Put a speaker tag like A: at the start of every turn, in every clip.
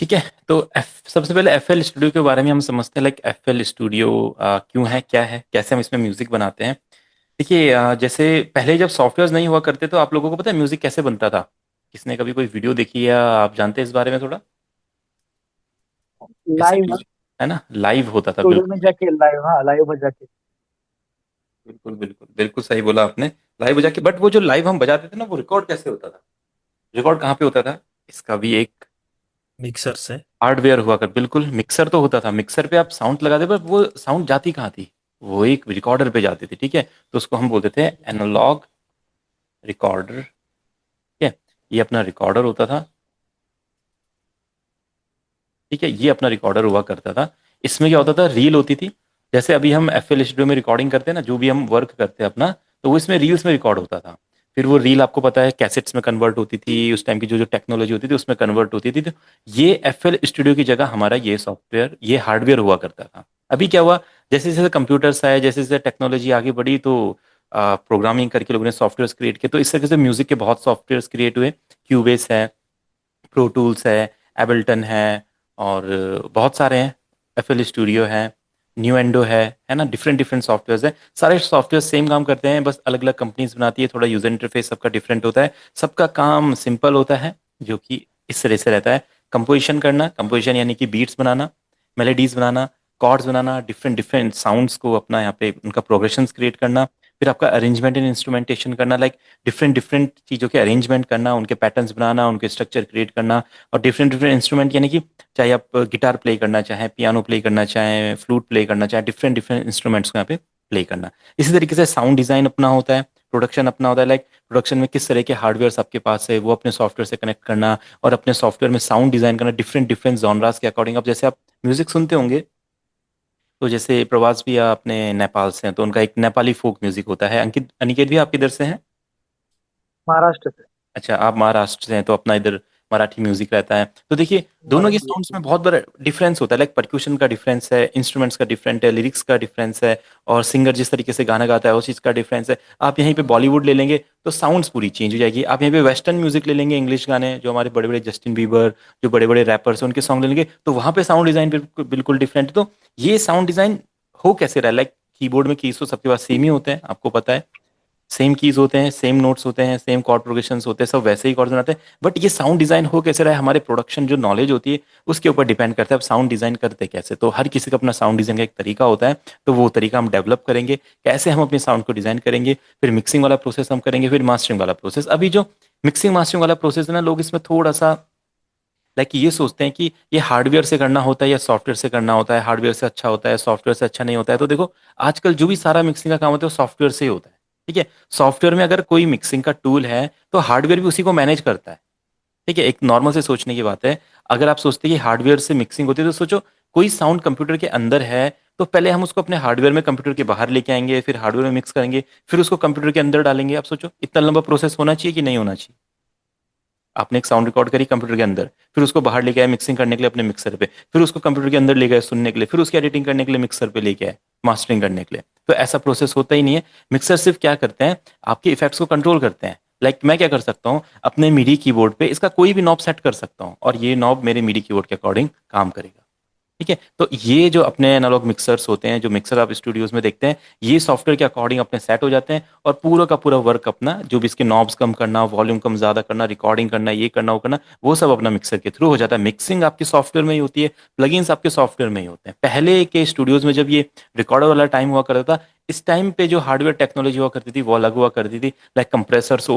A: ठीक है। तो सबसे पहले एफ एल स्टूडियो के बारे में हम समझते हैं। लाइक एफ एल स्टूडियो क्यों है, क्या है, कैसे हम इसमें म्यूजिक बनाते हैं। देखिए, जैसे पहले जब सॉफ्टवेयर नहीं हुआ करते तो आप लोगों को पता है म्यूजिक कैसे बनता था? किसने कभी कोई वीडियो देखी या आप जानते हैं इस बारे में थोड़ा? कैसे
B: लाइव
A: म्यूजिक, है ना, लाइव होता था
B: स्टूडियो
A: बिल्कुल।
B: में जाके लाइव, हाँ लाइव बजा के।
A: बिल्कुल बिल्कुल बिल्कुल सही बोला आपने। लाइव बजा के, बट वो जो लाइव हम बजाते थे ना, वो रिकॉर्ड कैसे होता था? रिकॉर्ड कहाँ पे होता था? इसका भी एक
C: मिक्सर से।
A: हार्डवेयर हुआ कर। बिल्कुल, मिक्सर तो होता था, मिक्सर पे आप साउंड लगाते, पर वो साउंड जाती कहाँ थी? वो एक रिकॉर्डर पे जाती थी। ठीक है, तो उसको हम बोलते थे एनालॉग रिकॉर्डर। ठीक है, ये अपना रिकॉर्डर होता था। ठीक है, ये अपना रिकॉर्डर हुआ करता था। इसमें क्या होता था, रील होती थी। जैसे अभी हम एफ एल स्टूडियो में रिकॉर्डिंग करते हैं ना, जो भी हम वर्क करते हैं अपना, तो वो इसमें रील्स में रिकॉर्ड होता था। फिर वो रील आपको पता है कैसेट्स में कन्वर्ट होती थी, उस टाइम की जो जो टेक्नोलॉजी होती थी उसमें कन्वर्ट होती थी। तो ये एफ एल स्टूडियो की जगह हमारा ये सॉफ्टवेयर, ये हार्डवेयर हुआ करता था। अभी क्या हुआ, जैसे जैसे कंप्यूटर्स आए, जैसे जैसे टेक्नोलॉजी आगे बढ़ी, तो प्रोग्रामिंग करके लोगों ने सॉफ्टवेयर क्रिएट किए। तो इस तरीके से म्यूजिक के बहुत सॉफ्टवेयर क्रिएट हुए। क्यूबेस है, प्रो टूल्स है, एबल्टन है, और बहुत सारे हैं। एफ एल स्टूडियो है, न्यू एंडो है ना, डिफरेंट डिफरेंट सॉफ्टवेयर है। सारे सॉफ्टवेयर सेम काम करते हैं, बस अलग अलग कंपनीज बनाती है, थोड़ा यूजर इंटरफेस सबका डिफरेंट होता है। सबका काम सिंपल होता है, जो कि इस तरह से रहता है। कंपोजिशन करना, कंपोजिशन यानी कि बीट्स बनाना, मेलोडीज बनाना, कॉर्ड्स बनाना, डिफरेंट डिफरेंट साउंड्स को अपना यहाँ पे उनका प्रोग्रेशंस क्रिएट करना। फिर आपका अरेंजमेंट एंड इंस्ट्रूमेंटेशन करना, लाइक डिफरेंट डिफरेंट चीज़ों के अरेंजमेंट करना, उनके पैटर्न्स बनाना, उनके स्ट्रक्चर क्रिएट करना। और डिफरेंट डिफरेंट इंस्ट्रूमेंट यानी कि चाहे आप गिटार प्ले करना चाहें, पियानो प्ले करना चाहें, फ्लूट प्ले करना चाहें, डिफरेंट डिफरेंट इंस्ट्रूमेंट्स को यहाँ पे प्ले करना। इसी तरीके से साउंड डिज़ाइन अपना होता है, प्रोडक्शन अपना होता है। लाइक प्रोडक्शन में किस तरह के हार्डवेयर आपके पास है, वो अपने सॉफ्टवेयर से कनेक्ट करना, और अपने सॉफ्टवेयर में साउंड डिज़ाइन करना डिफरेंट डिफरेंट जॉनरास के अकॉर्डिंग। अब जैसे आप म्यूजिक सुनते होंगे, तो जैसे प्रवास भी अपने नेपाल से हैं, तो उनका एक नेपाली फोक म्यूजिक होता है। अंकित, अनिकेत भी आपके इधर से हैं?
B: महाराष्ट्र से।
A: अच्छा, आप महाराष्ट्र से हैं, तो अपना इधर मराठी म्यूजिक रहता है। तो देखिए, दोनों के
B: मराठी।
A: साउंड्स में बहुत बड़ा डिफरेंस होता है। लाइक परक्यूशन का डिफरेंस है, इंस्ट्रूमेंट्स का डिफरेंट है, लिरिक्स का डिफरेंस है, और सिंगर जिस तरीके से गाना गाता है उस चीज़ का डिफरेंस है। आप यहीं पे बॉलीवुड ले लेंगे तो साउंड्स पूरी चेंज हो जाएगी। आप यहीं पे वेस्टर्न म्यूजिक ले लेंगे, इंग्लिश गाने, जो हमारे बड़े बड़े जस्टिन बीबर, जो बड़े बड़े रैपर्स हैं, उनके सॉन्ग ले लेंगे, तो वहाँ पे साउंड डिजाइन बिल्कुल बिल्कुल डिफरेंट है। तो ये साउंड डिजाइन हो कैसे रहा है? लाइक कीबोर्ड में कीज तो सबके पास सेम ही होते हैं, आपको पता है। सेम कीज होते हैं, सेम नोट्स होते हैं, सेम कॉर्ड प्रोग्रेशंस होते हैं, सब वैसे ही कॉर्ड्स बनाते हैं। बट ये साउंड डिजाइन हो कैसे रहा है, हमारे प्रोडक्शन जो नॉलेज होती है उसके ऊपर डिपेंड करता है। अब साउंड डिजाइन करते कैसे, तो हर किसी का अपना साउंड डिजाइन का एक तरीका होता है। तो वो तरीका हम डेवलप करेंगे, कैसे हम अपने साउंड को डिजाइन करेंगे, फिर मिक्सिंग वाला प्रोसेस हम करेंगे, फिर मास्टरिंग वाला प्रोसेस। अभी जो मिक्सिंग मास्टरिंग वाला प्रोसेस है ना, लोग इसमें थोड़ा सा लाइक ये सोचते हैं कि ये हार्डवेयर से करना होता है या सॉफ्टवेयर से करना होता है, हार्डवेयर से अच्छा होता है, सॉफ्टवेयर से अच्छा नहीं होता है। तो देखो, आजकल जो भी सारा मिक्सिंग का काम होता है वो सॉफ्टवेयर से ही होता है। ठीक है, सॉफ्टवेयर में अगर कोई मिक्सिंग का टूल है, तो हार्डवेयर भी उसी को मैनेज करता है। ठीक है, एक नॉर्मल से सोचने की बात है। अगर आप सोचते हैं कि हार्डवेयर से मिक्सिंग होती है, तो सोचो कोई साउंड कंप्यूटर के अंदर है, तो पहले हम उसको अपने हार्डवेयर में कंप्यूटर के बाहर लेके आएंगे, फिर हार्डवेयर में मिक्स करेंगे, फिर उसको कंप्यूटर के अंदर डालेंगे। आप सोचो इतना लंबा प्रोसेस होना चाहिए कि नहीं होना चाहिए? आपने एक साउंड रिकॉर्ड करी कंप्यूटर के अंदर, फिर उसको बाहर लेके आए मिक्सिंग करने के लिए अपने मिक्सर पे, फिर उसको कंप्यूटर के अंदर ले गए सुनने के लिए, फिर उसकी एडिटिंग करने के लिए मिक्सर पे लेके आए मास्टरिंग करने के लिए। तो ऐसा प्रोसेस होता ही नहीं है। मिक्सर सिर्फ क्या करते हैं, आपके इफेक्ट्स को कंट्रोल करते हैं। लाइक मैं क्या कर सकता हूँ, अपने मिडी कीबोर्ड पे इसका कोई भी नॉब सेट कर सकता हूँ, और ये नॉब मेरे मिडी कीबोर्ड के अकॉर्डिंग काम करेगा। ठीक है, तो ये जो अपने एनालॉग मिक्सर्स होते हैं, जो मिक्सर आप स्टूडियोज में देखते हैं, ये सॉफ्टवेयर के अकॉर्डिंग अपने सेट हो जाते हैं, और पूरा का पूरा वर्क अपना जो भी इसके नॉब्स कम करना, वॉल्यूम कम ज्यादा करना, रिकॉर्डिंग करना, ये करना वो करना, वो सब अपना मिक्सर के थ्रू हो जाता है। मिक्सिंग आपके सॉफ्टवेयर में ही होती है, प्लगइन्स आपके सॉफ्टवेयर में ही होते हैं। पहले के स्टूडियोज में जब ये रिकॉर्डर वाला टाइम हुआ करता था, इस टाइम पे जो हार्डवेयर टेक्नोलॉजी हुआ करती थी वो अलग हुआ करती थी। लाइक कंप्रेसर्स,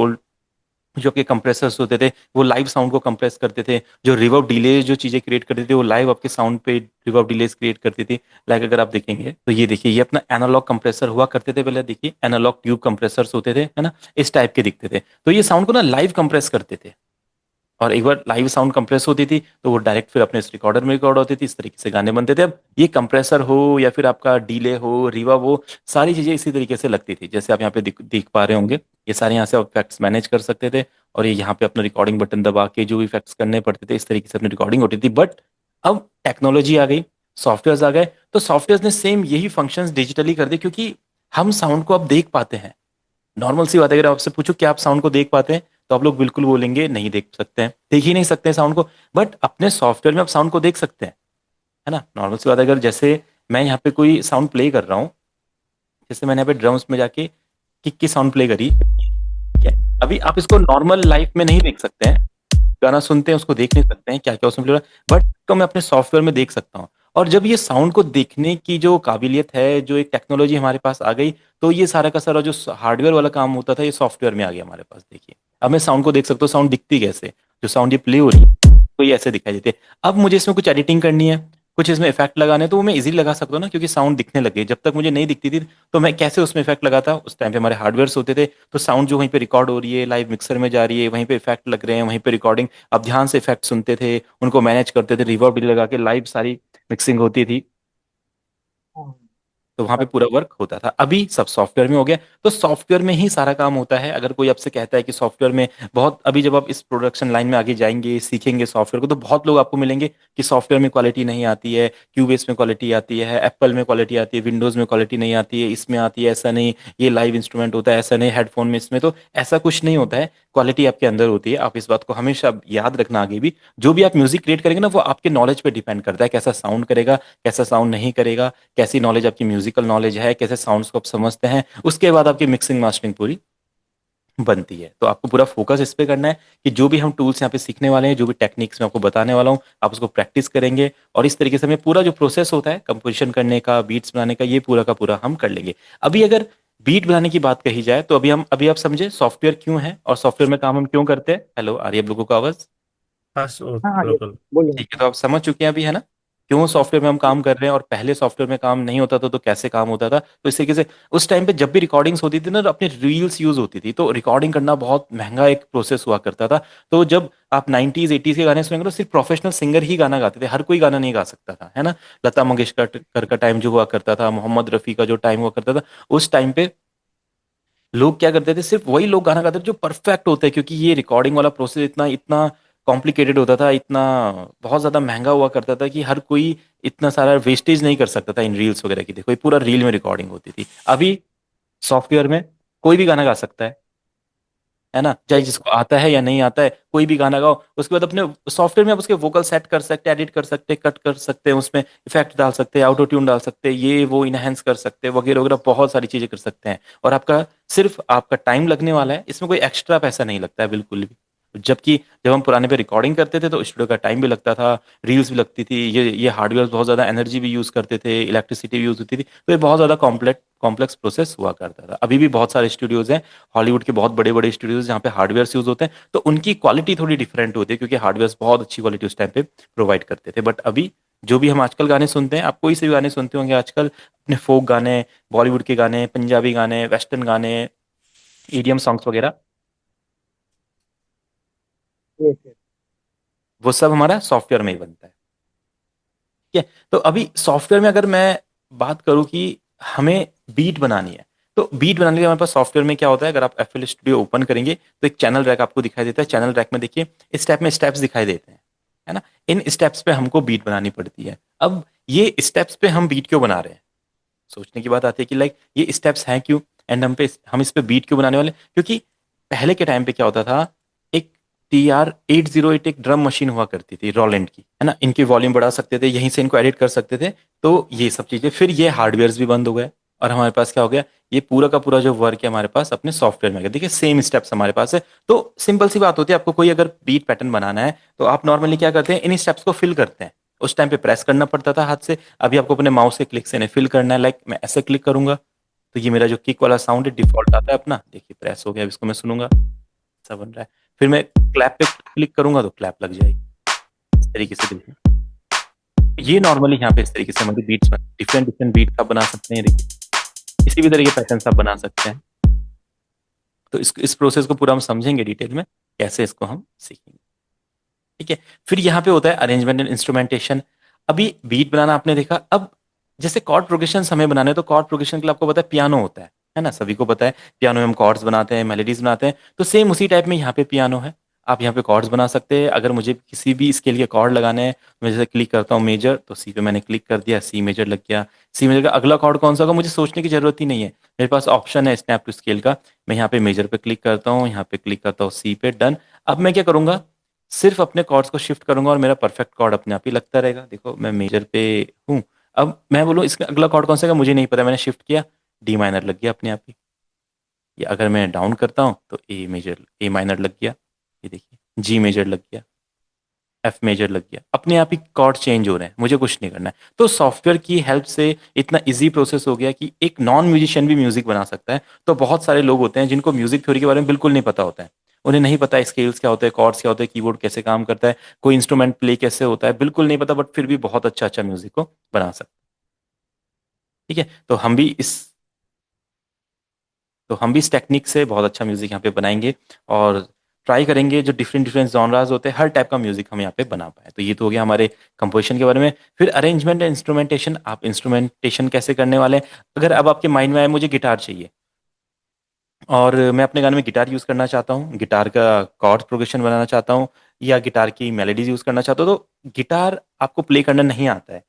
A: जो कि कंप्रेसर्स होते थे, वो लाइव साउंड को कंप्रेस करते थे। जो रिवर्ब डिले जो चीज़ें क्रिएट करते थे, वो लाइव आपके साउंड पे रिवर्ब डिलेस क्रिएट करती थी। लाइक अगर आप देखेंगे तो ये देखिए, ये अपना एनालॉग कंप्रेसर हुआ करते थे पहले। देखिए, एनालॉग ट्यूब कंप्रेसर्स होते थे, है ना, इस टाइप के दिखते थे। तो ये साउंड को ना लाइव कंप्रेस करते थे, और एक बार लाइव साउंड कंप्रेस होती थी तो वो डायरेक्ट फिर अपने इस रिकॉर्डर में रिकॉर्ड होती थी। इस तरीके से गाने बनते थे। अब ये कंप्रेसर हो या फिर आपका डीले हो, रिवर्ब हो, सारी चीजें इसी तरीके से लगती थी। जैसे आप यहाँ पे देख पा रहे होंगे, ये सारे यहाँ से आप इफेक्ट्स मैनेज कर सकते थे, और ये यहाँ पे अपना रिकॉर्डिंग बटन दबा के जो भी इफेक्ट्स करने पड़ते थे, इस तरीके से अपनी रिकॉर्डिंग होती थी। बट अब टेक्नोलॉजी आ गई, सॉफ्टवेयर आ गए, तो सॉफ्टवेयर ने सेम यही फंक्शंस डिजिटली कर दी, क्योंकि हम साउंड को अब देख पाते हैं। नॉर्मल सी बात है, अगर आपसे पूछो क्या आप साउंड को देख पाते हैं, तो आप लोग बिल्कुल बोलेंगे नहीं देख सकते हैं, देख ही नहीं सकते हैं साउंड को। बट अपने सॉफ्टवेयर में आप साउंड को देख सकते हैं, है ना। नॉर्मल सी बात है, अगर जैसे मैं यहाँ पे कोई साउंड प्ले कर रहा हूँ, जैसे मैंने यहाँ पे ड्रम्स में जाके किक की साउंड प्ले करी, ठीक है। अभी आप इसको नॉर्मल लाइफ में नहीं देख सकते हैं, गाना सुनते हैं उसको देख नहीं सकते हैं क्या क्या उसमें प्ले हो रहा है, बट तो मैं अपने सॉफ्टवेयर में देख सकता हूँ। और जब ये साउंड को देखने की जो काबिलियत है, जो एक टेक्नोलॉजी हमारे पास आ गई, तो ये सारा का सारा जो हार्डवेयर वाला काम होता था ये सॉफ्टवेयर में आ गया हमारे पास। देखिए अब मैं साउंड को देख सकता हूँ, साउंड दिखती कैसे, जो साउंड ये प्ले हो रही है तो ये ऐसे दिखाई देती है। अब मुझे इसमें कुछ एडिटिंग करनी है, कुछ इसमें इफेक्ट लगाने हैं, तो वो मैं इजीली लगा सकता हूँ ना, क्योंकि साउंड दिखने लगे। जब तक मुझे नहीं दिखती थी तो मैं कैसे उसमें इफेक्ट लगाता, उस टाइम पे हमारे हार्डवेयर होते थे, तो साउंड जो वहीं पे रिकॉर्ड हो रही है लाइव मिक्सर में जा रही है, वहीं पे इफेक्ट लग रहे हैं, वहीं पे रिकॉर्डिंग, अब ध्यान से इफेक्ट सुनते थे, उनको मैनेज करते थे, रिवर्ब लगा के लाइव सारी मिक्सिंग होती थी,
B: हम्म,
A: तो वहां पे
B: बात
A: पूरा वर्क होता था। अभी सब सॉफ्टवेयर में हो गया, तो सॉफ्टवेयर में ही सारा काम होता है। अगर कोई आपसे कहता है कि सॉफ्टवेयर में बहुत, अभी जब आप इस प्रोडक्शन लाइन में आगे जाएंगे सीखेंगे सॉफ्टवेयर को, तो बहुत लोग आपको मिलेंगे कि सॉफ्टवेयर में क्वालिटी नहीं आती है, क्यूबेस में क्वालिटी आती है, एप्पल में क्वालिटी आती है, विंडोज में क्वालिटी नहीं आती है, इसमें आती है, ऐसा नहीं, ये लाइव इंस्ट्रूमेंट होता है, ऐसा नहीं, हेडफोन में इसमें, तो ऐसा कुछ नहीं होता है। क्वालिटी आपके अंदर होती है, आप इस बात को हमेशा याद रखना। आगे भी जो भी आप म्यूजिक क्रिएट करेंगे ना, वो आपके नॉलेज पे डिपेंड करता है, कैसा साउंड करेगा, कैसा साउंड नहीं करेगा, कैसी नॉलेज आपकी म्यूजिकल नॉलेज है, कैसे साउंड्स को आप समझते हैं, उसके बाद आपकी मिक्सिंग मास्टरिंग पूरी बनती है। तो आपको पूरा फोकस इस पे करना है कि जो भी हम टूल्स यहाँ पे सीखने वाले हैं, जो भी टेक्निक्स मैं आपको बताने वाला हूँ, आप उसको प्रैक्टिस करेंगे, और इस तरीके से हमें पूरा जो प्रोसेस होता है कंपोजिशन करने का, बीट्स बनाने का, ये पूरा का पूरा हम कर लेंगे। अभी अगर बीट बनाने की बात कही जाए, तो अभी आप समझे सॉफ्टवेयर क्यों है और सॉफ्टवेयर में काम हम क्यों करते हैं। हेलो, आ रही है आप लोगों को आवाज?
C: हाँ
B: हाँ हाँ, ये
C: बिल्कुल।
B: बोलिए।
A: ठीक है, तो आप समझ चुके हैं अभी, है ना, क्यों सॉफ्टवेयर में हम काम कर रहे हैं, और पहले सॉफ्टवेयर में काम नहीं होता था तो कैसे काम होता था। तो इस तरीके से उस टाइम पे जब भी रिकॉर्डिंग्स होती थी ना, तो अपनी रील्स यूज होती थी, तो रिकॉर्डिंग करना बहुत महंगा एक प्रोसेस हुआ करता था। तो जब आप 90s 80s के गाने सुनेंगे तो सिर्फ प्रोफेशनल सिंगर ही गाना गाते थे, हर कोई गाना नहीं गा सकता था, है ना। लता मंगेशकर का टाइम जो हुआ करता था, मोहम्मद रफ़ी का जो टाइम हुआ करता था, उस टाइम पे लोग क्या करते थे, सिर्फ वही लोग गाना गाते थे जो परफेक्ट होते हैं, क्योंकि ये रिकॉर्डिंग वाला प्रोसेस इतना इतना कॉम्प्लिकेटेड होता था, इतना बहुत ज्यादा महंगा हुआ करता था कि हर कोई इतना सारा वेस्टेज नहीं कर सकता था इन रील्स वगैरह की। देखो ये पूरा रील में रिकॉर्डिंग होती थी। अभी सॉफ्टवेयर में कोई भी गाना गा सकता है ना, चाहे जिसको आता है या नहीं आता है, कोई भी गाना गाओ, उसके बाद अपने सॉफ्टवेयर में आप उसके वोकल सेट कर सकते हैं, एडिट कर सकते हैं, कट कर सकते हैं, उसमें इफेक्ट डाल सकते हैं, ऑटो ट्यून डाल सकते हैं, ये वो इनहेंस कर सकते हैं, वगैरह वगैरह बहुत सारी चीजें कर सकते हैं। और आपका सिर्फ आपका टाइम लगने वाला है, इसमें कोई एक्स्ट्रा पैसा नहीं लगता है बिल्कुल भी। जबकि जब हम पुराने पे रिकॉर्डिंग करते थे तो स्टूडियो का टाइम भी लगता था, रील्स भी लगती थी, ये हार्डवेयर बहुत ज्यादा एनर्जी भी यूज करते थे, इलेक्ट्रिसिटी भी यूज होती थी, तो ये बहुत ज्यादा कॉम्प्लेक्स कॉम्प्लेक्स प्रोसेस हुआ करता था। अभी भी बहुत सारे स्टूडियोज हैं, हॉलीवुड के बहुत बड़े बड़े स्टूडियोज जहाँ पे हार्डवेयर यूज होते हैं, तो उनकी क्वालिटी थोड़ी डिफरेंट होती है, क्योंकि हार्डवेयर बहुत अच्छी क्वालिटी उस टाइम पे प्रोवाइड करते थे। बट अभी जो भी हम आजकल गाने सुनते हैं, आप कोई से भी गाने सुनते होंगे आजकल, अपने फोक गाने, बॉलीवुड के गाने, पंजाबी गाने, वेस्टर्न गाने, ईडीएम सॉन्ग्स वगैरह,
B: ये
A: वो सब हमारा सॉफ्टवेयर में ही बनता है। ठीक है, तो अभी सॉफ्टवेयर में अगर मैं बात करूं कि हमें बीट बनानी है, तो बीट बनाने के लिए हमारे पास सॉफ्टवेयर में क्या होता है, अगर आप एफएल स्टूडियो ओपन करेंगे तो एक चैनल रैक आपको दिखाई देता है। चैनल रैक में देखिए इस टाइप में स्टेप्स दिखाई देते हैं, है ना। इन स्टेप्स पे हमको बीट बनानी पड़ती है। अब ये स्टेप्स पे हम बीट क्यों बना रहे हैं, सोचने की बात आती है कि लाइक ये स्टेप्स हैं क्यों, एंड हम इस पे बीट क्यों बनाने वाले। क्योंकि पहले के टाइम पे क्या होता था, एक TR-808 एक ड्रम मशीन हुआ करती थी रॉलैंड की, है ना, इनकी वॉल्यूम बढ़ा सकते थे, यहीं से इनको एडिट कर सकते थे, तो ये सब चीजें, फिर ये हार्डवेयर भी बंद हो गए, और हमारे पास क्या हो गया, ये पूरा का पूरा जो वर्क है हमारे पास अपने सॉफ्टवेयर में आ गया। देखिए सेम स्टेप्स हमारे पास है। तो सिंपल सी बात होती है, आपको कोई अगर बीट पैटर्न बनाना है तो आप नॉर्मली क्या करते हैं, इन स्टेप्स को फिल करते हैं। उस टाइम पे प्रेस करना पड़ता था हाथ से, अभी आपको अपने माउस के क्लिक से इन्हें फिल करना है। लाइक मैं ऐसे क्लिक करूंगा तो ये मेरा जो किक वाला साउंड है डिफॉल्ट आता है अपना, देखिए प्रेस हो गया, अब इसको मैं सुनूंगा, ऐसा बन रहा है। फिर मैं क्लैप पे क्लिक करूंगा तो क्लैप लग जाएगी, इस तरीके से देखिए। ये नॉर्मली यहाँ पे इस तरीके से हमारी बीट्स डिफरेंट डिफरेंट बीट्स आप बना सकते हैं, देखिए किसी भी तरह के पैटर्न आप बना सकते हैं। तो इस प्रोसेस को पूरा हम समझेंगे डिटेल में, कैसे इसको हम सीखेंगे। ठीक है, फिर यहाँ पे होता है अरेंजमेंट एंड इंस्ट्रूमेंटेशन। अभी बीट बनाना आपने देखा, अब जैसे कॉर्ड प्रोग्रेशन हमें बनाने हैं, तो कॉर्ड प्रोग्रेशन के लिए आपको पता है पियानो होता है ना, सभी को पता है, पियानो में हम कॉर्ड्स बनाते हैं, मेलोडीज बनाते हैं, तो सेम उसी टाइप में यहाँ पे पियानो है। आप यहाँ पे कॉर्ड्स बना सकते हैं। अगर मुझे किसी भी स्केल के कॉर्ड लगाने हैं, मैं जैसे क्लिक करता हूँ मेजर, तो सी पे मैंने क्लिक कर दिया, सी मेजर लग गया। सी मेजर का अगला कॉर्ड कौन सा होगा मुझे सोचने की जरूरत ही नहीं है, मेरे पास ऑप्शन है स्नैप टू स्केल का। मैं यहाँ पे मेजर पे क्लिक करता हूँ, यहाँ पे क्लिक करता हूँ सी पे, डन। अब मैं क्या करूँगा, सिर्फ अपने कॉर्ड्स को शिफ्ट करूंगा और मेरा परफेक्ट कॉर्ड अपने आप ही लगता रहेगा। देखो मैं मेजर पे हूँ, अब मैं बोलूँ इसका अगला कॉर्ड कौन सा है मुझे नहीं पता, मैंने शिफ्ट किया, डी माइनर लग गया अपने आप ही। या अगर मैं डाउन करता हूँ तो ए मेजर, ए माइनर लग गया, ये देखिए, जी मेजर लग गया, एफ मेजर लग गया, अपने आप ही कॉर्ड चेंज हो रहे हैं, मुझे कुछ नहीं करना है। तो सॉफ्टवेयर की हेल्प से इतना इजी प्रोसेस हो गया कि एक नॉन म्यूजिशियन भी म्यूजिक बना सकता है। तो बहुत सारे लोग होते हैं जिनको म्यूजिक थ्योरी के बारे में बिल्कुल नहीं पता होता है, उन्हें नहीं पता स्केल्स क्या होते हैं, कॉर्ड्स क्या होते हैं, कीबोर्ड कैसे काम करता है, कोई इंस्ट्रूमेंट प्ले कैसे होता है, बिल्कुल नहीं पता, बट फिर भी बहुत अच्छा अच्छा म्यूजिक को बना सकते हैं। ठीक है, तो हम भी इस टेक्निक से बहुत अच्छा म्यूजिक यहाँ पे बनाएंगे, और ट्राई करेंगे जो डिफरेंट डिफरेंट जॉनराज होते हैं हर टाइप का म्यूजिक हम यहाँ पे बना पाए। तो ये तो हो गया हमारे कंपोजिशन के बारे में। फिर अरेंजमेंट एंड इंस्ट्रूमेंटेशन, आप इंस्ट्रूमेंटेशन कैसे करने वाले हैं। अगर अब आपके माइंड में आए मुझे गिटार चाहिए, और मैं अपने गाने में गिटार यूज़ करना चाहता हूँ, गिटार का कॉर्ड प्रोग्रेशन बनाना चाहता हूँ, या गिटार की मेलोडीज यूज़ करना चाहता हूँ, तो गिटार आपको प्ले करना नहीं आता है,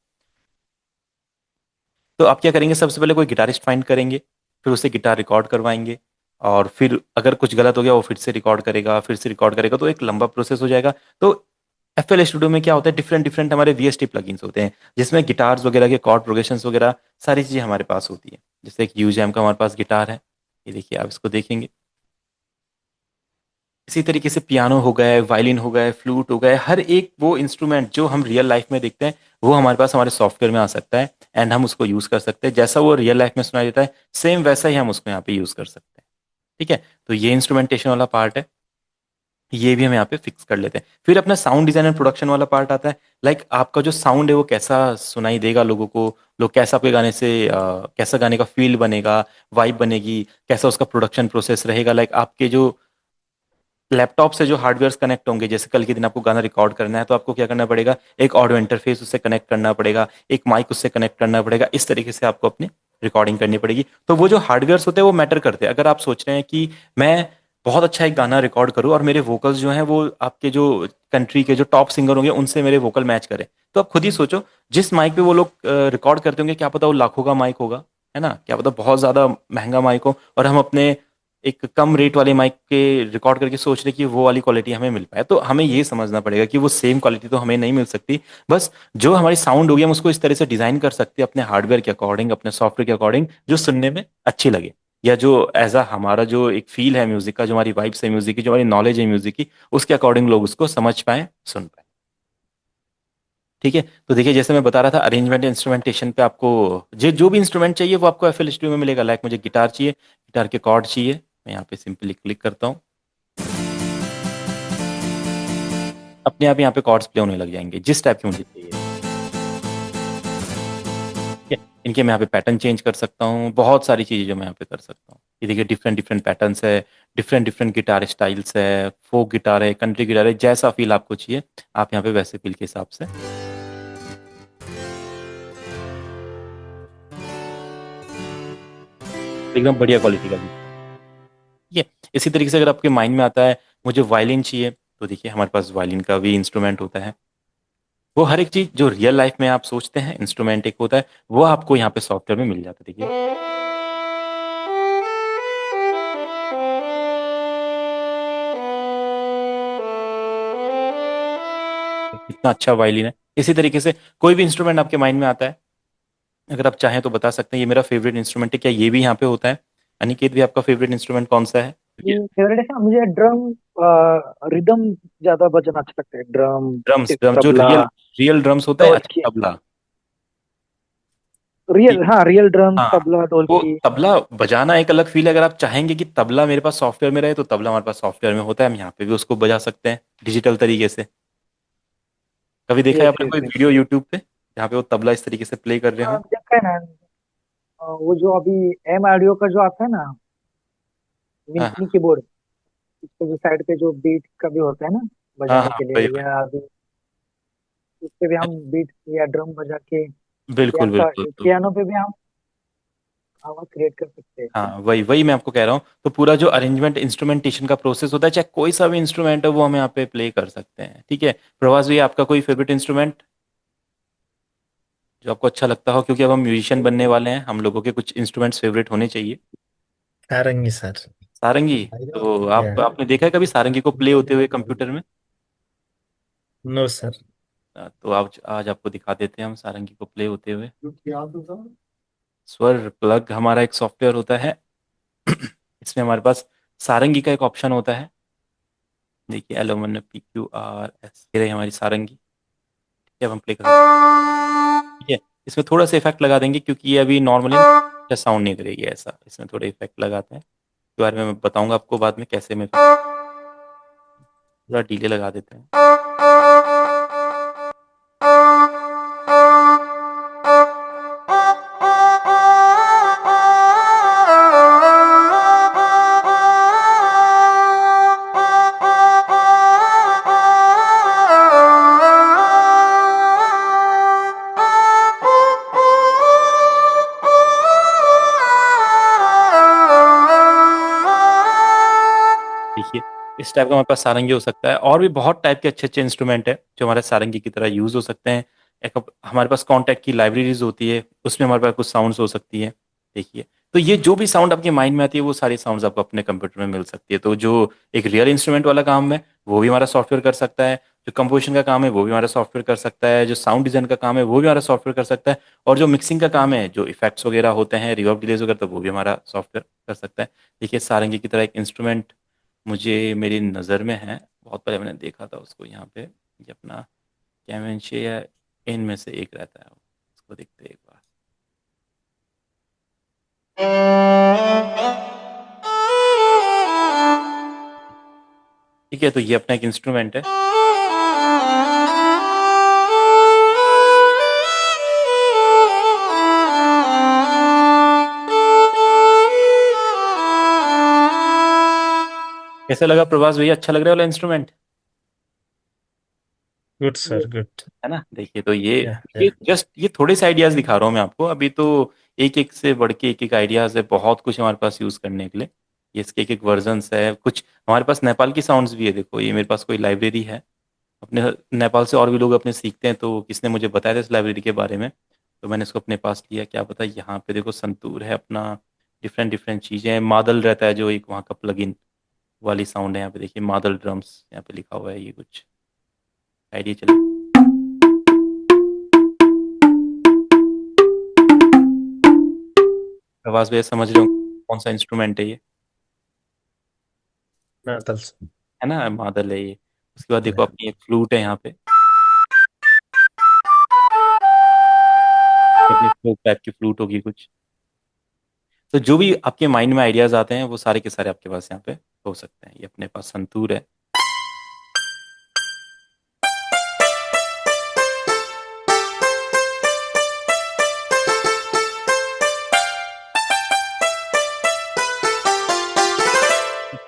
A: तो आप क्या करेंगे, सबसे पहले कोई गिटारिस्ट फाइंड करेंगे, फिर उससे गिटार रिकॉर्ड करवाएंगे, और फिर अगर कुछ गलत हो गया वो फिर से रिकॉर्ड करेगा, फिर से रिकॉर्ड करेगा, तो एक लंबा प्रोसेस हो जाएगा। तो एफएल स्टूडियो में क्या होता है, डिफरेंट डिफरेंट हमारे वीएसटी प्लगइन्स होते हैं, जिसमें गिटार्स वगैरह के कॉर्ड प्रोग्रेशंस वगैरह सारी चीज़ें हमारे पास होती है। जैसे एक यूजैम का हमारे पास गिटार है, ये देखिए आप इसको देखेंगे। इसी तरीके से पियानो हो गए, वायलिन हो गए, फ्लूट हो गए, हर एक वो इंस्ट्रूमेंट जो हम रियल लाइफ में देखते हैं वो हमारे पास हमारे सॉफ्टवेयर में आ सकता है, एंड हम उसको यूज़ कर सकते हैं। जैसा वो रियल लाइफ में सुनाई देता है सेम वैसा ही हम उसको यहाँ पे यूज़ कर सकते हैं। ठीक है, तो ये इंस्ट्रूमेंटेशन वाला पार्ट है, ये भी हम यहाँ पे फिक्स कर लेते हैं। फिर अपना साउंड डिजाइन एंड प्रोडक्शन वाला पार्ट आता है। लाइक आपका जो साउंड है वो कैसा सुनाई देगा लोगों को, लोग कैसा आपके गाने से कैसा गाने का फील बनेगा, वाइब बनेगी, कैसा उसका प्रोडक्शन प्रोसेस रहेगा। लाइक आपके जो लैपटॉप से जो हार्डवेयर कनेक्ट होंगे, जैसे कल के दिन आपको गाना रिकॉर्ड करना है तो आपको क्या करना पड़ेगा, एक ऑडियो इंटरफेस उससे कनेक्ट करना पड़ेगा, एक माइक उससे कनेक्ट करना पड़ेगा, इस तरीके से आपको अपनी रिकॉर्डिंग करनी पड़ेगी। तो वो जो हार्डवेयर होते हैं वो मैटर करते हैं। अगर आप सोच रहे हैं कि मैं बहुत अच्छा एक गाना रिकॉर्ड करूं और मेरे वोकल्स जो हैं वो आपके जो कंट्री के जो टॉप सिंगर होंगे उनसे मेरे वोकल मैच करें, तो आप खुद ही सोचो, जिस माइक पे वो लोग रिकॉर्ड करते होंगे क्या पता वो लाखों का माइक होगा, है ना, क्या पता बहुत ज्यादा महंगा माइक हो, और हम अपने एक कम रेट वाले माइक के रिकॉर्ड करके सोच रहे कि वो वाली क्वालिटी हमें मिल पाए। तो हमें ये समझना पड़ेगा कि वो सेम क्वालिटी तो हमें नहीं मिल सकती, बस जो हमारी साउंड होगी हम उसको इस तरह से डिजाइन कर सकते हैं अपने हार्डवेयर के अकॉर्डिंग, अपने सॉफ्टवेयर के अकॉर्डिंग, जो सुनने में अच्छी लगे, या जो एज अ हमारा जो एक फील है म्यूजिक का, जो हमारी वाइब्स है म्यूजिक की, जो हमारी नॉलेज है म्यूजिक की, उसके अकॉर्डिंग लोग उसको समझ पाए, सुन पाए। ठीक है, तो देखिए जैसे मैं बता रहा था अरेंजमेंट इंस्ट्रूमेंटेशन पे, आपको जो जो भी इंस्ट्रूमेंट चाहिए वो आपको एफएल स्टूडियो में मिलेगा। लाइक मुझे गिटार चाहिए, गिटार के कॉर्ड चाहिए, मैं यहाँ पे सिंपली क्लिक करता हूँ, अपने आप यहाँ पे कॉर्ड्स प्ले होने लग जाएंगे जिस टाइप के मुझे चाहिए। ठीक है, इनके मैं यहाँ पे पैटर्न चेंज कर सकता हूँ, बहुत सारी चीज़ें जो मैं यहाँ पे कर सकता हूँ। ये देखिए डिफरेंट डिफरेंट पैटर्न्स है, डिफरेंट डिफरेंट गिटार स्टाइल्स है, फोक गिटार है, कंट्री गिटार है, जैसा फील आपको चाहिए आप यहाँ पे वैसे फील के हिसाब से एकदम बढ़िया क्वालिटी का भी। ठीक है, इसी तरीके से अगर आपके माइंड में आता है मुझे वायलिन चाहिए, तो देखिए हमारे पास वायलिन का भी इंस्ट्रूमेंट होता है। वो हर एक चीज जो रियल लाइफ में आप सोचते हैं इंस्ट्रूमेंट एक होता है, वो आपको यहाँ पे सॉफ्टवेयर में मिल जाता है। देखिए कितना अच्छा वायलिन है। इसी तरीके से कोई भी इंस्ट्रूमेंट आपके माइंड में आता है, अगर आप चाहें तो बता सकते हैं ये मेरा फेवरेट इंस्ट्रूमेंट है, क्या ये भी यहाँ पे होता है। अनिकेत भी आपका फेवरेट इंस्ट्रूमेंट कौन सा है।
B: ये फेवरेट है क्या मुझे, ड्रम, रिदम ज्यादा बजना अच्छा लगता है, ड्रम,
A: ड्रम्स,
B: एक
A: ड्रम जो
B: तबला,
A: रियल रियल ड्रम्स होता है,
B: ढोलकी।
A: अच्छा तबला।
B: रियल, हाँ, रियल ड्रम,
A: हाँ,
B: तबला,
A: वो
B: ढोलकी।
A: तबला बजाना एक अलग फील है। अगर आप चाहेंगे कि तबला मेरे पास सॉफ्टवेयर में रहे तो तबला हमारे पास सॉफ्टवेयर में होता है, हम यहाँ पे भी उसको बजा सकते हैं डिजिटल तरीके से। कभी देखा है
B: यस,
A: आपने
B: यस,
A: कोई
B: यस।
A: वीडियो यूट्यूब पे जहाँ पे वो तबला इस तरीके से प्ले कर रहे हो।
B: देखा है ना, वो जो अभी एम ऑडियो का जो आता है ना,
A: हाँ
B: मिनी
A: हाँ
B: कीबोर्ड, इसके जो साइड पे जो बीट का भी होता है ना,
A: हाँ
B: बजाने
A: हाँ,
B: के
A: वही
B: लिए,
A: वही।
B: या अभी उस पे भी हम बीट या ड्रम बजा के,
A: बिल्कुल बिल्कुल तो
B: पियानो पे भी हम आवाज क्रिएट कर सकते हैं क्या?
A: हाँ, वही वही मैं आपको कह रहा हूँ। तो पूरा जो अरेंजमेंट इंस्ट्रूमेंटेशन का प्रोसेस होता है, चाहे कोई सा भी इंस्ट्रूमेंट है, वो हम यहाँ पे प्ले कर सकते हैं। ठीक है प्रभास भैया, आपका कोई फेवरेट इंस्ट्रूमेंट जो आपको अच्छा लगता हो, क्योंकि अब हम म्यूजिशियन बनने वाले हैं, हम लोगों के कुछ इंस्ट्रूमेंट्स फेवरेट होने चाहिए।
C: सारंगी सर।
A: सारंगी। तो
C: या
A: आपने देखा है कभी सारंगी को प्ले होते हुए कंप्यूटर में?
C: No sir.
A: तो आज आपको दिखा देते हैं हम सारंगी को प्ले होते हुए। स्वर प्लग हमारा एक सॉफ्टवेयर होता है। इसमें हमारे पास सारंगी का एक ऑप्शन होता है। देखिए LOMNPQRS, ये रही हमारी सारंगी। ठीक है, अब हम प्ले करें। ठीक है, इसमें थोड़ा सा इफेक्ट लगा देंगे, क्योंकि ये अभी नॉर्मली साउंड नहीं करेगी ऐसा, इसमें थोड़े इफेक्ट लगाते हैं। इसके बारे में मैं बताऊंगा आपको बाद में कैसे में। थोड़ा डीले लगा देते हैं। देखिए, इस टाइप का हमारे पास सारंगी हो सकता है, और भी बहुत टाइप के अच्छे अच्छे इंस्ट्रूमेंट है जो हमारे सारंगी की तरह यूज हो सकते हैं। हमारे पास कॉन्टैक्ट की लाइब्रेरीज होती है, उसमें हमारे पास कुछ साउंड्स हो सकती है। देखिए, तो ये जो भी साउंड आपके माइंड में आती है, वो सारी साउंड्स आपको अपने कंप्यूटर में मिल सकती है। तो जो एक रियल इंस्ट्रूमेंट वाला काम है, वो भी हमारा सॉफ्टवेयर कर सकता है। जो कंपोजिशन का काम है, वो भी हमारा सॉफ्टवेयर कर सकता है। जो साउंड डिजाइन का काम है, वो भी हमारा सॉफ्टवेयर कर सकता है। और जो मिक्सिंग का काम है, जो इफेक्ट्स वगैरह होते हैं, रिवर्ब डिलेज वगैरह, तो वो भी हमारा सॉफ्टवेयर कर सकता है। देखिए, सारंगी की तरह एक इंस्ट्रूमेंट मुझे मेरी नज़र में है, बहुत पहले मैंने देखा था उसको यहाँ पे। ये अपना कैमेंशिया इन में से एक रहता है, उसको देखते हैं एक बार। ठीक है, तो ये अपना एक इंस्ट्रूमेंट है। कैसा लगा प्रभास भैया, अच्छा लग रहा है वाला इंस्ट्रूमेंट?
C: Good sir good.
A: है ना? देखिए, तो ये
C: या
A: ये जस्ट ये थोड़े से आइडियाज दिखा रहा हूँ मैं आपको अभी तो। एक एक से बढ़ के एक एक आइडियाज है, बहुत कुछ हमारे पास यूज करने के लिए। ये इसके एक एक वर्जन्स है। कुछ हमारे पास नेपाल की साउंड्स भी है। देखो, ये मेरे पास कोई लाइब्रेरी है अपने। नेपाल से और भी लोग अपने सीखते हैं, तो किसने मुझे बताया था इस लाइब्रेरी के बारे में, तो मैंने इसको अपने पास लिया। क्या पता, यहाँ पे देखो संतूर है अपना, डिफरेंट डिफरेंट चीज़ें हैं। मादल रहता है, जो एक वहाँ का प्लगइन वाली साउंड है। यहाँ पे देखिए, मादल ड्रम्स यहाँ पे लिखा हुआ है। ये कुछ आइडिया चले। आवाज भी समझ रहे हो कौन सा इंस्ट्रूमेंट है ये?
C: Nadal sir.
A: है ना, मादल है ये। उसके बाद देखो,
C: या
A: अपनी एक फ्लूट है यहाँ पे, अपनी फ्लूट टाइप की फ्लूट होगी कुछ। तो जो भी आपके माइंड में आइडियाज आते हैं, वो सारे के सारे आपके पास यहाँ पे हो सकते हैं। ये अपने पास संतूर है।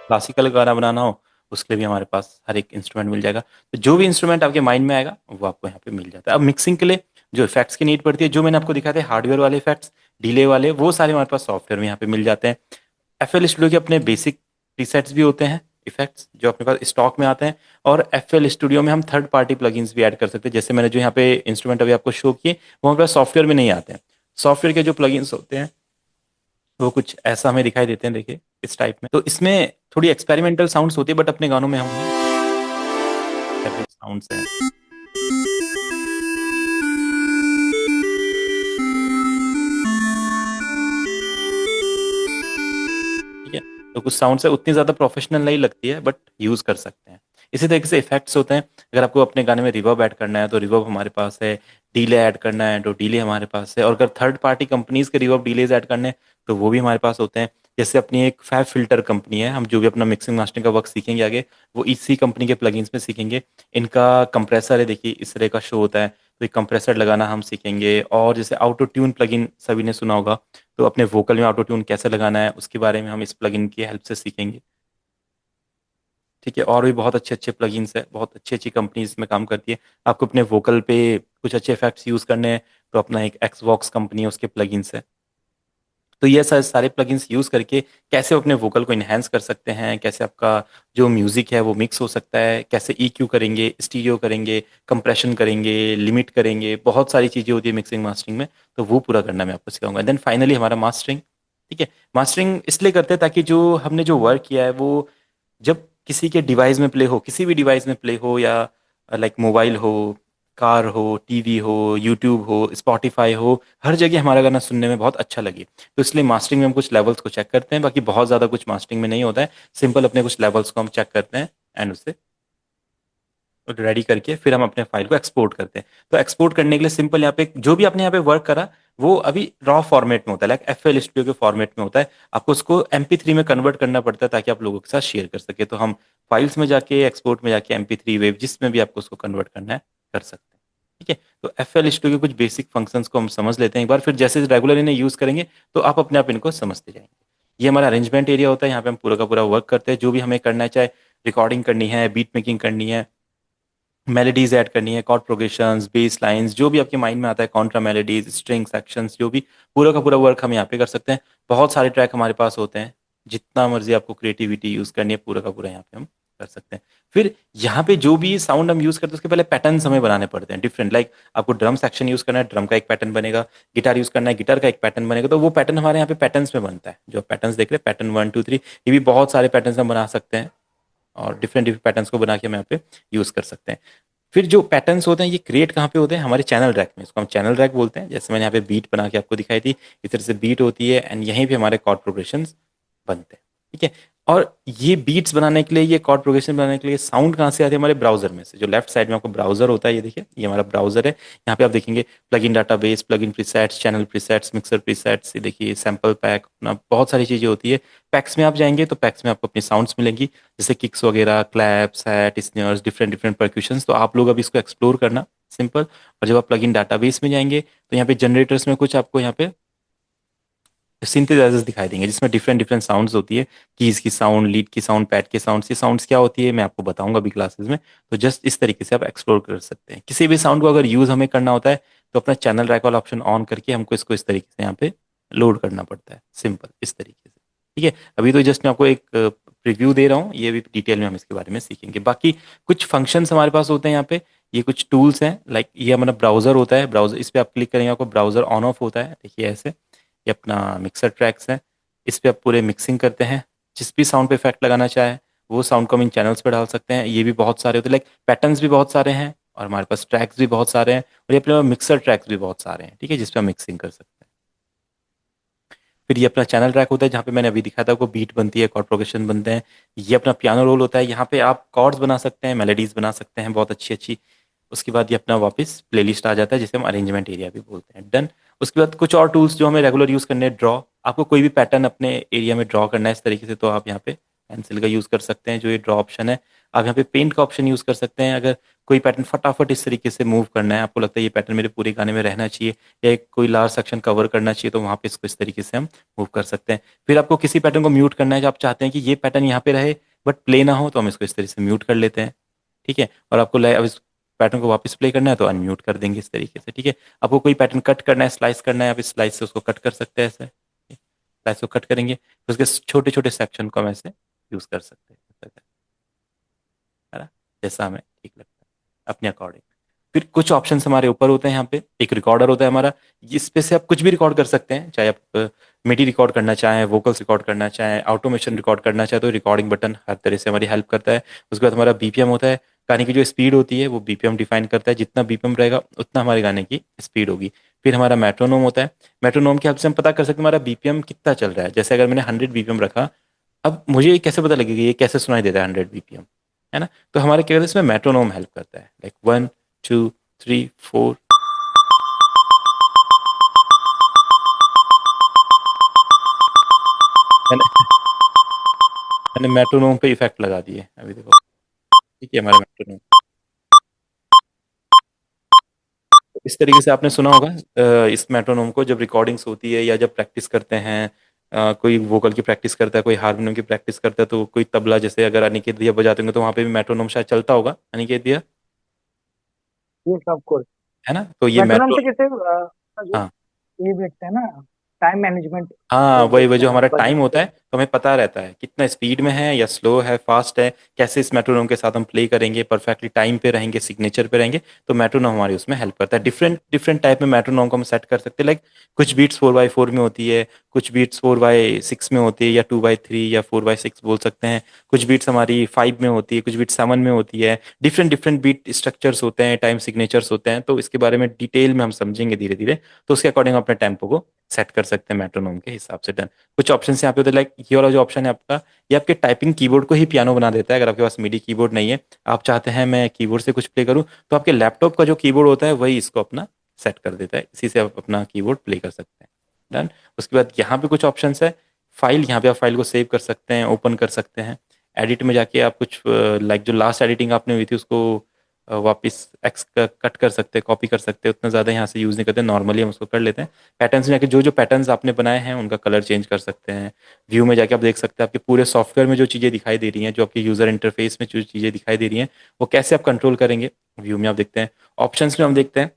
A: क्लासिकल गाना बनाना हो, उसके लिए भी हमारे पास हर एक इंस्ट्रूमेंट मिल जाएगा। तो जो भी इंस्ट्रूमेंट आपके माइंड में आएगा, वो आपको यहाँ पे मिल जाता है। अब मिक्सिंग के लिए जो इफेक्ट्स की नीड पड़ती है, जो मैंने आपको दिखाए थे हार्डवेयर वाले इफेक्ट्स, डिले वाले, वो सारे हमारे पास सॉफ्टवेयर में यहाँ पे मिल जाते हैं। FL स्टूडियो के अपने बेसिक प्रीसेट्स भी होते हैं, इफेक्ट्स जो अपने पास स्टॉक में आते हैं। और FL स्टूडियो में हम थर्ड पार्टी प्लगइन्स भी ऐड कर सकते हैं। जैसे मैंने जो यहाँ पे इंस्ट्रूमेंट अभी आपको शो किए, वो हमारे पास सॉफ्टवेयर में नहीं आते हैं। सॉफ्टवेयर के जो प्लगइन्स होते हैं, वो कुछ ऐसा हमें दिखाई देते हैं। देखिए, इस टाइप में। तो इसमें थोड़ी एक्सपेरिमेंटल साउंड्स होती है, बट अपने गानों में हम साउंड्स हैं। ठीक है, तो कुछ साउंड्स है, उतनी ज़्यादा प्रोफेशनल नहीं लगती है, बट यूज़ कर सकते हैं। इसी तरीके से इफेक्ट्स होते हैं। अगर आपको अपने गाने में रिवर्ब ऐड करना है, तो रिवर्ब हमारे पास है। डीले ऐड करना है, तो डीले हमारे पास है। और अगर थर्ड पार्टी कंपनीज के रिवर्ब डीलेज ऐड करने हैं, तो वो भी हमारे पास होते हैं। जैसे अपनी एक फैब फिल्टर कंपनी है, हम जो भी अपना मिक्सिंग मास्टरिंग का वर्क सीखेंगे आगे, वो इसी कंपनी के प्लगइन्स में सीखेंगे। इनका कंप्रेसर है, देखिए इस तरह का शो होता है। तो एक कंप्रेसर लगाना हम सीखेंगे। और जैसे ऑटो ट्यून प्लगइन सभी ने सुना होगा, तो अपने वोकल में ऑटो ट्यून कैसे लगाना है, उसके बारे में हम इस प्लगइन की हेल्प से सीखेंगे। ठीक है, और भी बहुत अच्छे अच्छे प्लगइन्स है, बहुत अच्छी अच्छी कंपनी इसमें काम करती है। आपको अपने वोकल पे कुछ अच्छे इफेक्ट्स यूज़ करने हैं, तो अपना एक एक्सवॉक्स कंपनी है, उसके प्लगइन्स है। तो ये सारे प्लगइन्स यूज़ करके कैसे अपने वोकल को इन्हेंस कर सकते हैं, कैसे आपका जो म्यूज़िक है वो मिक्स हो सकता है, कैसे ईक्यू करेंगे, स्टीरियो करेंगे, कंप्रेशन करेंगे, लिमिट करेंगे, बहुत सारी चीज़ें होती है मिक्सिंग मास्टरिंग में, तो वो पूरा करना मैं आपको सिखाऊंगा। देन फाइनली हमारा मास्टरिंग। ठीक है, मास्टरिंग इसलिए करते हैं ताकि जो हमने जो वर्क किया है वो जब किसी के डिवाइस में प्ले हो, किसी भी डिवाइस में प्ले हो, या लाइक मोबाइल हो, कार हो, टीवी हो, यूट्यूब हो, स्पॉटिफाई हो, हर जगह हमारा गाना सुनने में बहुत अच्छा लगे। तो इसलिए मास्टरिंग में हम कुछ लेवल्स को चेक करते हैं, बाकी बहुत ज़्यादा कुछ मास्टरिंग में नहीं होता है, सिंपल अपने कुछ लेवल्स को हम चेक करते हैं एंड उससे रेडी करके फिर हम अपने फाइल को एक्सपोर्ट करते हैं। तो एक्सपोर्ट करने के लिए सिंपल यहाँ पे जो भी आपने यहाँ पे वर्क करा वो अभी रॉ फॉर्मेट में होता है, लाइक FL स्टूडियो के फॉर्मेट में होता है, आपको उसको MP3 में कन्वर्ट करना पड़ता है ताकि आप लोगों के साथ शेयर कर सके। तो हम फाइल्स में जाके, एक्सपोर्ट में जाके, MP3 वेब जिसमें भी आपको उसको कन्वर्ट करना है कर सकते हैं। ठीक है, तो FL स्टूडियो के कुछ बेसिक फंक्शंस को हम समझ लेते हैं एक बार, फिर जैसे रेगुलर इन्हें यूज करेंगे तो आप अपने आप इनको समझते जाएंगे। ये हमारा अरेंजमेंट एरिया होता है, यहाँ पे हम पूरा का पूरा वर्क करते हैं, जो भी हमें करना है, चाहे रिकॉर्डिंग करनी है, बीट मेकिंग करनी है, मेलोडीज ऐड करनी है, कॉर्ड प्रोग्रेशंस, बेस लाइंस, जो भी आपके माइंड में आता है, कॉन्ट्रा मेलोडीज, स्ट्रिंग सेक्शंस, जो भी पूरा का पूरा वर्क हम यहाँ पे कर सकते हैं। बहुत सारे ट्रैक हमारे पास होते हैं, जितना मर्जी आपको क्रिएटिविटी यूज करनी है पूरा का पूरा यहाँ पे हम कर सकते हैं। फिर यहाँ पे जो भी साउंड हम यूज करते हैं उसके पहले पैटर्न्स हमें बनाने पड़ते हैं डिफरेंट, लाइक आपको ड्रम सेक्शन यूज करना है, ड्रम का एक पैटर्न बनेगा, गिटार यूज करना है, गिटार का एक पैटर्न बनेगा, तो वो पैटर्न हमारे यहाँ पे पैटर्न्स में बनता है। जो पैटर्न्स देख रहे हैं, पैटर्न 1 2 3, ये भी बहुत सारे पैटर्न्स हम बना सकते हैं और डिफरेंट डिफरेंट पैटर्न्स को बना के हम यहाँ पे यूज कर सकते हैं। फिर जो पैटर्न्स होते हैं ये क्रिएट कहाँ पे होते हैं, हमारे चैनल रैक में, इसको हम चैनल रैक बोलते हैं। जैसे मैंने यहाँ पे बीट बना के आपको दिखाई थी, इस तरह से बीट होती है एंड यहीं पे हमारे कॉर्ड प्रोग्रेशन बनते हैं। ठीक है, और ये बीट्स बनाने के लिए, ये कॉर्ड प्रोग्रेशन बनाने के लिए साउंड कहाँ से आते हैं, हमारे ब्राउजर में से। जो लेफ्ट साइड में आपको ब्राउजर होता है, ये देखिए, ये हमारा ब्राउजर है। यहाँ पे आप देखेंगे plug in database, plug in presets, channel presets, mixer presets, ये देखिए सैम्पल पैक, अपना बहुत सारी चीज़ें होती है। पैक्स में आप जाएंगे तो पैक्स में आपको अपनी साउंड्स मिलेंगी, जैसे किक्स वगैरह, claps, hat, snares, different different percussions. तो आप लोग अब इसको एक्सप्लोर करना सिंपल। और जब आप प्लग इन डाटाबेस में जाएंगे तो यहाँ पे जनरेटर्स में कुछ आपको यहाँ पे सिंथेसाइजर्स दिखाई देंगे, जिसमें डिफरेंट डिफरेंट साउंड्स होती है, कीज की साउंड, लीड की साउंड, पैड के साउंड्स। ये साउंड्स क्या होती है मैं आपको बताऊंगा अभी क्लासेस में। तो जस्ट इस तरीके से आप एक्सप्लोर कर सकते हैं। किसी भी साउंड को अगर यूज हमें करना होता है तो अपना चैनल रैक वाला ऑप्शन ऑन करके हमको इसको इस तरीके से यहाँ पे लोड करना पड़ता है, सिंपल इस तरीके से। ठीक है, अभी तो जस्ट मैं आपको एक प्रीव्यू दे रहा हूँ, ये भी डिटेल में हम इसके बारे में सीखेंगे। बाकी कुछ फंक्शंस हमारे पास होते हैं यहाँ पे, ये कुछ टूल्स हैं, लाइक ये हमारा ब्राउजर होता है। ब्राउजर, इस पे आप क्लिक करेंगे आपको ब्राउजर ऑन ऑफ होता है, देखिए ऐसे। ये अपना मिक्सर ट्रैक्स है, इस पे आप पूरे मिक्सिंग करते हैं। जिस भी साउंड पे इफेक्ट लगाना चाहे वो साउंड को हम इन चैनल्स पे डाल सकते हैं। ये भी बहुत सारे होते हैं, लाइक पैटर्न्स भी बहुत सारे हैं और हमारे पास ट्रैक्स भी बहुत सारे हैं, और ये अपने मिक्सर ट्रैक्स भी बहुत सारे हैं। ठीक है, जिस पे हम मिक्सिंग कर सकते हैं। फिर ये अपना चैनल ट्रैक होता है, जहाँ पे मैंने अभी दिखाया था आपको, बीट बनती है, कॉर्ड प्रोग्रेशन बनते हैं। ये अपना पियानो रोल होता है, यहाँ पे आप कॉर्ड्स बना सकते हैं, मेलोडीज बना सकते हैं बहुत अच्छी अच्छी। उसके बाद ये अपना वापस प्लेलिस्ट आ जाता है, जिसे हम अरेंजमेंट एरिया भी बोलते हैं। डन। उसके बाद कुछ और टूल्स जो हमें रेगुलर यूज करने हैं, ड्रॉ, आपको कोई भी पैटर्न अपने एरिया में ड्रॉ करना है इस तरीके से, तो आप यहाँ पे पेंसिल का यूज कर सकते हैं, जो ये ड्रॉ ऑप्शन है। आप यहाँ पे पेंट का ऑप्शन यूज कर सकते हैं, अगर कोई पैटर्न फटाफट इस तरीके से मूव करना है, आपको लगता है ये पैटर्न मेरे पूरे गाने में रहना चाहिए, या एक कोई लार्ज सेक्शन कवर करना चाहिए, तो वहाँ पे इसको इस तरीके से हम मूव कर सकते हैं। फिर आपको किसी पैटर्न को म्यूट करना है, जो आप चाहते हैं कि ये पैटर्न यहाँ पे रहे बट प्ले ना हो, तो हम इसको इस तरीके से म्यूट कर लेते हैं। ठीक है, और आपको अब इस पैटर्न को वापस प्ले करना है तो अनम्यूट कर देंगे इस तरीके से। ठीक है, आपको कोई पैटर्न कट करना है, स्लाइस करना है, आप इस स्लाइस से उसको कट कर सकते हैं ऐसे। स्लाइस को कट करेंगे तो उसके छोटे छोटे सेक्शन को हम ऐसे यूज कर सकते हैं, है ना, जैसा हमें ठीक लगता है अपने अकॉर्डिंग। फिर कुछ ऑप्शंस हमारे ऊपर होते हैं, यहाँ पे एक रिकॉर्डर होता है हमारा, इस पे से आप कुछ भी रिकॉर्ड कर सकते हैं, चाहे आप मिडी रिकॉर्ड करना चाहें, वोकल्स रिकॉर्ड करना चाहें, ऑटोमेशन रिकॉर्ड करना चाहें, तो रिकॉर्डिंग बटन हर तरह से हमारी हेल्प करता है। उसके बाद हमारा BPM होता है, गाने की जो स्पीड होती है वो BPM डिफाइन करता है, जितना BPM रहेगा उतना हमारे गाने की स्पीड होगी। फिर हमारा मेट्रोनोम होता है, मेट्रोनोम की हेल्प से हम पता कर सकते हैं हमारा BPM कितना चल रहा है। जैसे अगर मैंने 100 BPM रखा, अब मुझे ये कैसे पता लगेगा, ये कैसे सुनाई देता है 100 BPM, है ना। तो हमारे क्या इसमें मेट्रोनोम हेल्प करता है, लाइक 1 2 3 4, मैंने मैंने मेट्रोनोम पे इफेक्ट लगा दिए अभी देखो। ठीक है, हमारा मेट्रोनोम इस तरीके से आपने सुना होगा। इस मेट्रोनोम को जब रिकॉर्डिंग्स होती है या जब प्रैक्टिस करते हैं, कोई वोकल की प्रैक्टिस करता है, कोई हारमोनियम की प्रैक्टिस करता है, तो कोई तबला, जैसे अगर अनिकेत भैया बजाते होंगे तो वहाँ पे भी मेट्रोनोम शायद चलता होगा, अनिकेत भैया,
B: ये ऑफ
A: है ना। तो ये
B: मेट्रोनोम
A: मेट्रो
B: से कैसे जो
A: हाँ
B: ये देखते हैं ना, टाइम मैनेजमेंट
A: हाँ,
B: बन
A: वही वही
B: सकता
A: जो
B: है,
A: हमारा
B: बन
A: टाइम
B: सकता
A: होता है
B: है।
A: तो हमें पता रहता है कितना स्पीड में है या स्लो है फास्ट है, कैसे इस मेट्रोनोम के साथ हम प्ले करेंगे, परफेक्टली टाइम पे रहेंगे, सिग्नेचर पे रहेंगे। तो मेट्रोनोम हमारी उसमें हेल्प करता है। डिफरेंट डिफरेंट टाइप में मेट्रोनोम को हम सेट कर सकते हैं। लाइक कुछ बीट्स 4/4 में होती है, कुछ बीट्स 4/6 में होती है, या 2/3 या 4/6 बोल सकते हैं। कुछ बीट्स हमारी 5 में होती है, कुछ बीट्स 7 में होती है। डिफरेंट डिफरेंट बीट स्ट्रक्चर्स होते हैं, टाइम सिग्नेचर्स होते हैं। तो इसके बारे में डिटेल में हम समझेंगे धीरे धीरे। तो उसके अकॉर्डिंग हम अपने टेम्पो को सेट कर सकते हैं मेट्रोनोम के हिसाब से। डन। कुछ ऑप्शन यहाँ पे होते हैं, लाइक ये वाला जो ऑप्शन है आपका, ये आपके टाइपिंग कीबोर्ड को ही पियानो बना देता है। अगर आपके पास मिडी कीबोर्ड नहीं है, आप चाहते हैं मैं कीबोर्ड से कुछ प्ले करूँ, तो आपके लैपटॉप का जो कीबोर्ड होता है वही इसको अपना सेट कर देता है। इसी से आप अपना कीबोर्ड प्ले कर सकते हैं। डन। उसके बाद यहाँ पे कुछ ऑप्शन है। फाइल, यहाँ पे आप फाइल को सेव कर सकते हैं, ओपन कर सकते हैं। एडिट में जाके आप कुछ लाइक जो लास्ट एडिटिंग आपने हुई थी उसको वापस एक्स कट कर सकते हैं, कॉपी कर सकते हैं। उतना ज़्यादा यहाँ से यूज़ नहीं करते, नॉर्मली हम उसको कर लेते हैं। पैटर्न्स में जाके जो जो पैटर्न्स आपने बनाए हैं उनका कलर चेंज कर सकते हैं। व्यू में जाके आप देख सकते हैं आपके पूरे सॉफ्टवेयर में जो चीज़ें दिखाई दे रही हैं, जो आपके यूज़र इंटरफेस में जो चीज़ें दिखाई दे रही हैं, वो कैसे आप कंट्रोल करेंगे। व्यू में आप देखते हैं। ऑप्शंस में हम देखते हैं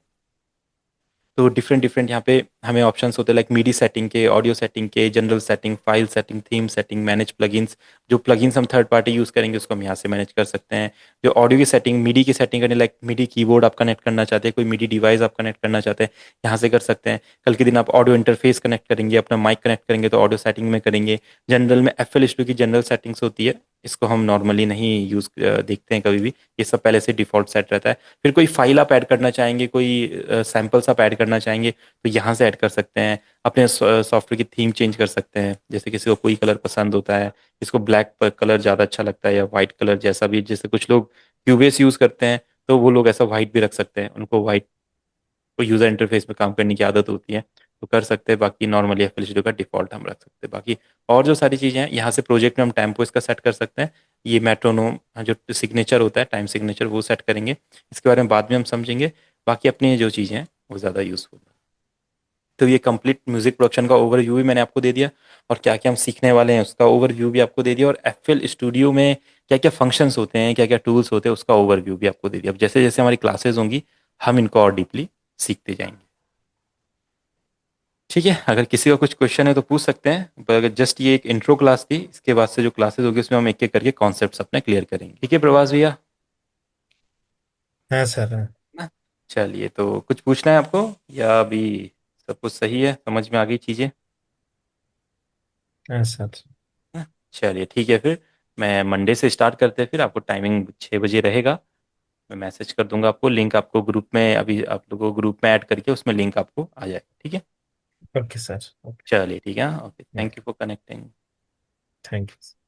A: तो डिफरेंट डिफरेंट यहाँ पे हमें ऑप्शंस होते हैं, लाइक मीडी सेटिंग के, ऑडियो सेटिंग के, general setting, file setting, theme setting, manage plugins. जो प्लगइन्स हम थर्ड पार्टी यूज़ करेंगे उसको हम यहाँ से मैनेज कर सकते हैं। जो ऑडियो की सेटिंग, मीडी की सेटिंग करने, लाइक मीडी कीबोर्ड आप कनेक्ट करना चाहते हैं, कोई मीडी डिवाइस आप कनेक्ट करना चाहते हैं, यहाँ से कर सकते हैं। कल के दिन आप ऑडियो इंटरफेस कनेक्ट करेंगे, अपना माइक कनेक्ट करेंगे, तो ऑडियो सेटिंग में करेंगे। जनरल में FL की जनरल सेटिंग्स होती है, इसको हम नॉर्मली नहीं यूज़ देखते हैं कभी भी। ये सब पहले से डिफॉल्ट सेट रहता है। फिर कोई फाइल आप ऐड करना चाहेंगे, कोई सैम्पल्स आप ऐड करना चाहेंगे, तो यहाँ से ऐड कर सकते हैं। अपने सॉफ्टवेयर की थीम चेंज कर सकते हैं। जैसे किसी को कोई कलर पसंद होता है, किसको ब्लैक कलर ज़्यादा अच्छा लगता है या वाइट कलर, जैसा भी। जैसे कुछ लोग क्यूबेस यूज़ करते हैं, तो वो लोग ऐसा वाइट भी रख सकते हैं, उनको वाइट को यूज़र इंटरफेस में काम करने की आदत होती है, तो कर सकते हैं। बाकी नॉर्मली FL स्टूडियो का डिफ़ॉल्ट हम रख सकते हैं। बाकी और जो सारी चीज़ें हैं यहाँ से प्रोजेक्ट में हम टेम्पो इसका सेट कर सकते हैं। ये मेट्रोनोम जो सिग्नेचर होता है, टाइम सिग्नेचर, वो सेट करेंगे। इसके बारे में बाद में हम समझेंगे। बाकी अपनी जो चीज़ें हैं वो ज़्यादा यूज़फुल है। तो ये कंप्लीट म्यूजिक प्रोडक्शन का ओवरव्यू भी मैंने आपको दे दिया, और क्या क्या हम सीखने वाले हैं उसका ओवरव्यू भी आपको दे दिया, और FL स्टूडियो में क्या क्या फंक्शंस होते हैं, क्या क्या टूल्स होते हैं, उसका ओवरव्यू भी आपको दे दिया। अब जैसे जैसे हमारी क्लासेस होंगी हम इनको और डीपली सीखते जाएंगे। ठीक है, अगर किसी का कुछ क्वेश्चन है तो पूछ सकते हैं, पर अगर जस्ट ये एक इंट्रो क्लास थी, इसके बाद से जो क्लासेस होगी उसमें हम एक एक करके कॉन्सेप्ट्स अपने क्लियर करेंगे। ठीक है प्रभास भैया?
C: हाँ सर, हाँ।
A: ना? चलिए, तो कुछ पूछना है आपको, या अभी सब कुछ सही है, समझ में आ गई चीज़ें?
C: हाँ सर।
A: हाँ, चलिए ठीक है फिर। मैं मंडे से स्टार्ट करते हैं, फिर आपको टाइमिंग 6 बजे रहेगा। मैं मैसेज कर दूंगा आपको, लिंक आपको ग्रुप में, अभी आप लोगों को ग्रुप में ऐड करके उसमें लिंक आपको आ जाएगा। ठीक है?
C: Okay sir. ओके।
A: चलिए ठीक है, okay, thank
C: okay.
A: You for connecting.
C: Thank you.